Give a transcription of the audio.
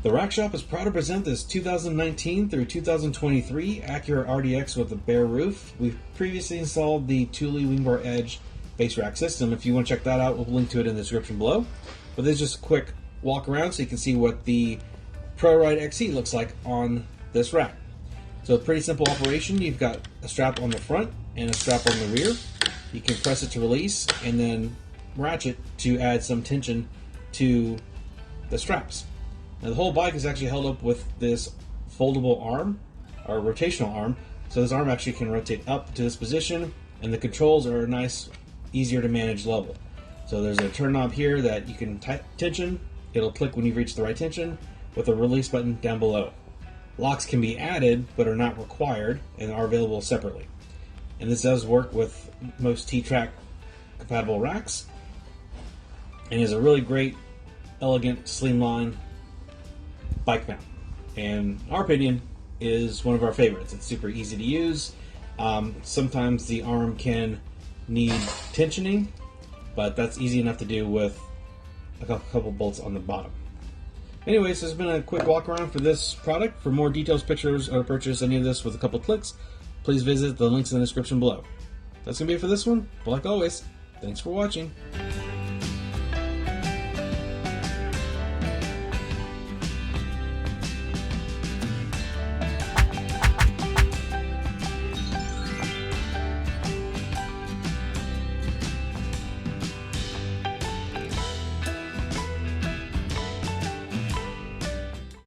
The Rack Shop is proud to present this 2019 through 2023 Acura RDX with a bare roof. We've previously installed the Thule Wingbar Edge base rack system. If you want to check that out, we'll link to it in the description below. But this is just a quick walk around so you can see what the ProRide XT looks like on this rack. So it's a pretty simple operation. You've got a strap on the front and a strap on the rear. You can press it to release and then ratchet to add some tension to the straps. Now the whole bike is actually held up with this foldable arm, or rotational arm, so this arm actually can rotate up to this position, and the controls are a nice, easier to manage level. So there's a turn knob here that you can tension, it'll click when you reach the right tension, with a release button down below. Locks can be added, but are not required, and are available separately. And this does work with most T-Track compatible racks, and is a really great, elegant, slimline bike mount, and in our opinion is one of our favorites. It's super easy to use. Sometimes the arm can need tensioning, but that's easy enough to do with a couple bolts on the bottom. Anyways, this has been a quick walk around for this product. For more details, pictures, or purchase any of this with a couple clicks, please visit the links in the description below. That's gonna be it for this one, but like always, thanks for watching.